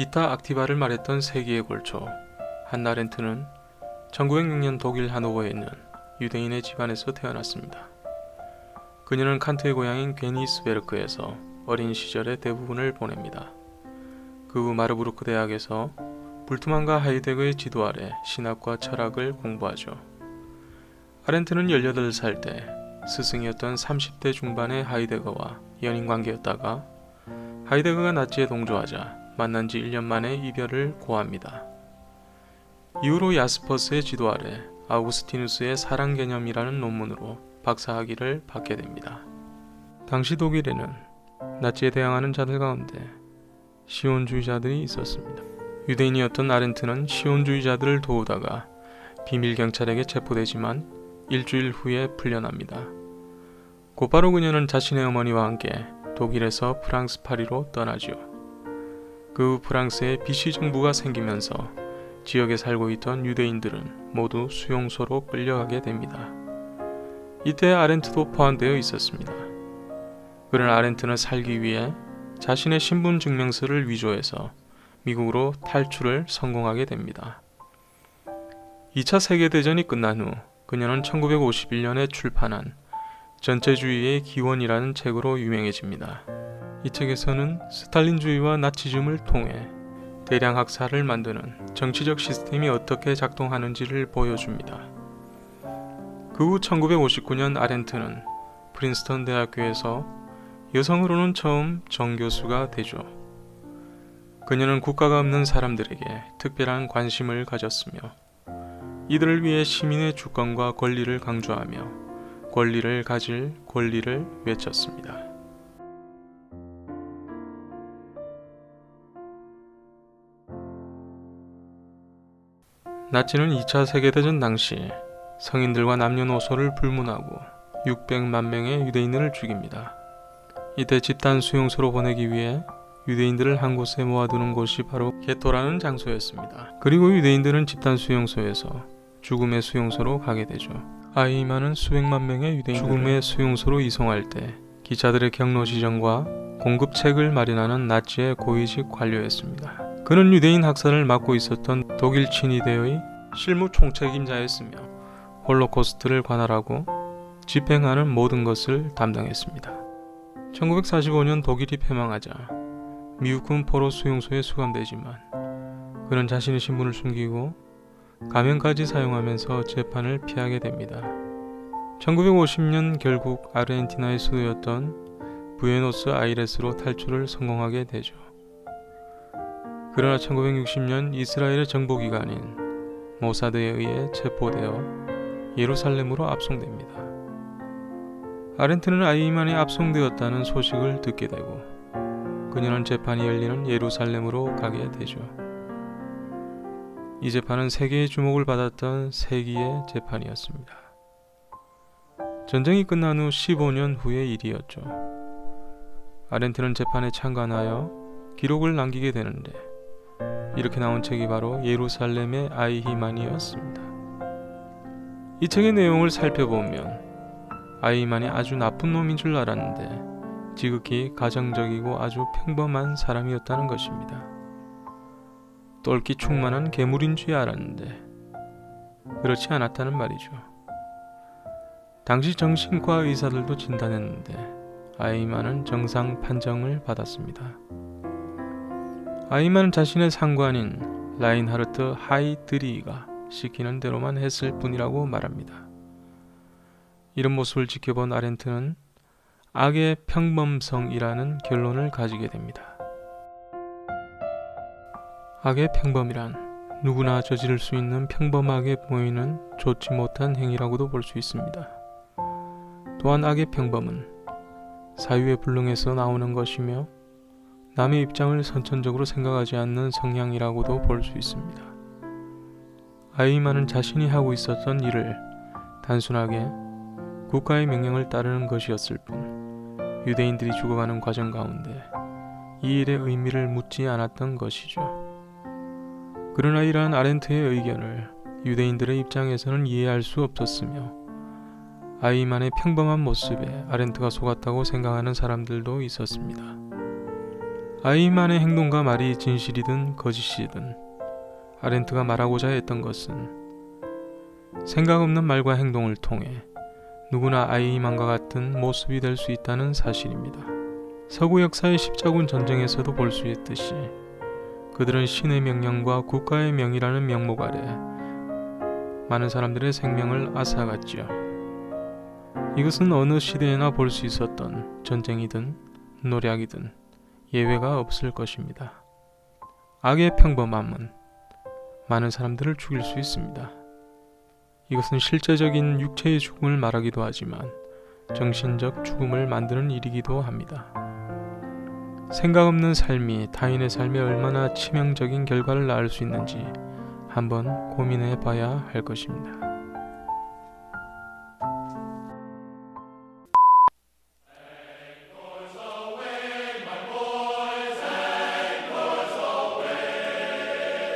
비타 악티바를 말했던 세기의 골초 한나 아렌트는 1906년 독일 하노버에 있는 유대인의 집안에서 태어났습니다. 그녀는 칸트의 고향인 괴니스베르크에서 어린 시절의 대부분을 보냅니다. 그 후 마르부르크 대학에서 불트만과 하이데거의 지도 아래 신학과 철학을 공부하죠. 아렌트는 18살 때 스승이었던 30대 중반의 하이데거와 연인관계였다가 하이데거가 나치에 동조하자 만난 지 1년 만에 이별을 고합니다. 이후로 야스퍼스의 지도 아래 아우구스티누스의 사랑 개념이라는 논문으로 박사학위를 받게 됩니다. 당시 독일에는 나치에 대항하는 자들 가운데 시온주의자들이 있었습니다. 유대인이었던 아렌트는 시온주의자들을 도우다가 비밀 경찰에게 체포되지만 일주일 후에 풀려납니다. 곧바로 그녀는 자신의 어머니와 함께 독일에서 프랑스 파리로 떠나죠. 그 후 프랑스에 비시 정부가 생기면서 지역에 살고 있던 유대인들은 모두 수용소로 끌려가게 됩니다. 이때 아렌트도 포함되어 있었습니다. 그러나 아렌트는 살기 위해 자신의 신분 증명서를 위조해서 미국으로 탈출을 성공하게 됩니다. 2차 세계대전이 끝난 후 그녀는 1951년에 출판한 전체주의의 기원이라는 책으로 유명해집니다. 이 책에서는 스탈린주의와 나치즘을 통해 대량 학살을 만드는 정치적 시스템이 어떻게 작동하는지를 보여줍니다. 그 후 1959년 아렌트는 프린스턴 대학교에서 여성으로는 처음 정교수가 되죠. 그녀는 국가가 없는 사람들에게 특별한 관심을 가졌으며 이들을 위해 시민의 주권과 권리를 강조하며 권리를 가질 권리를 외쳤습니다. 나치는 2차 세계대전 당시 성인들과 남녀노소를 불문하고 600만 명의 유대인을 죽입니다. 이때 집단 수용소로 보내기 위해 유대인들을 한 곳에 모아두는 곳이 바로 게토라는 장소였습니다. 그리고 유대인들은 집단 수용소에서 죽음의 수용소로 가게 되죠. 아이만은 수백만 명의 유대인들을 죽음의 수용소로 이송할 때 기차들의 경로 지정과 공급책을 마련하는 나치의 고위직 관료였습니다. 그는 유대인 학살을 맡고 있었던 독일 친위대의 실무 총책임자였으며 홀로코스트를 관할하고 집행하는 모든 것을 담당했습니다. 1945년 독일이 패망하자 미국군 포로 수용소에 수감되지만 그는 자신의 신분을 숨기고 가면까지 사용하면서 재판을 피하게 됩니다. 1950년 결국 아르헨티나의 수도였던 부에노스 아이레스로 탈출을 성공하게 되죠. 그러나 1960년 이스라엘의 정보기관인 모사드에 의해 체포되어 예루살렘으로 압송됩니다. 아렌트는 아이만이 압송되었다는 소식을 듣게 되고 그녀는 재판이 열리는 예루살렘으로 가게 되죠. 이 재판은 세계의 주목을 받았던 세기의 재판이었습니다. 전쟁이 끝난 후 15년 후의 일이었죠. 아렌트는 재판에 참관하여 기록을 남기게 되는데 이렇게 나온 책이 바로 예루살렘의 아이히만이었습니다. 이 책의 내용을 살펴보면 아이히만이 아주 나쁜 놈인 줄 알았는데 지극히 가정적이고 아주 평범한 사람이었다는 것입니다. 똘끼 충만한 괴물인 줄 알았는데 그렇지 않았다는 말이죠. 당시 정신과 의사들도 진단했는데 아이히만은 정상 판정을 받았습니다. 아이히만은 자신의 상관인 라인하르트 하이드리히가 시키는 대로만 했을 뿐이라고 말합니다. 이런 모습을 지켜본 아렌트는 악의 평범성이라는 결론을 가지게 됩니다. 악의 평범이란 누구나 저지를 수 있는 평범하게 보이는 좋지 못한 행위라고도 볼 수 있습니다. 또한 악의 평범은 사유에 불능해서 나오는 것이며 남의 입장을 선천적으로 생각하지 않는 성향이라고도 볼 수 있습니다. 아이히만은 자신이 하고 있었던 일을 단순하게 국가의 명령을 따르는 것이었을 뿐 유대인들이 죽어가는 과정 가운데 이 일의 의미를 묻지 않았던 것이죠. 그러나 이러한 아렌트의 의견을 유대인들의 입장에서는 이해할 수 없었으며 아이히만의 평범한 모습에 아렌트가 속았다고 생각하는 사람들도 있었습니다. 아이만의 행동과 말이 진실이든 거짓이든 아렌트가 말하고자 했던 것은 생각 없는 말과 행동을 통해 누구나 아이만과 같은 모습이 될 수 있다는 사실입니다. 서구 역사의 십자군 전쟁에서도 볼 수 있듯이 그들은 신의 명령과 국가의 명이라는 명목 아래 많은 사람들의 생명을 앗아갔지요. 이것은 어느 시대에나 볼 수 있었던 전쟁이든 노략이든 예외가 없을 것입니다. 악의 평범함은 많은 사람들을 죽일 수 있습니다. 이것은 실제적인 육체의 죽음을 말하기도 하지만 정신적 죽음을 만드는 일이기도 합니다. 생각 없는 삶이 타인의 삶에 얼마나 치명적인 결과를 낳을 수 있는지 한번 고민해 봐야 할 것입니다.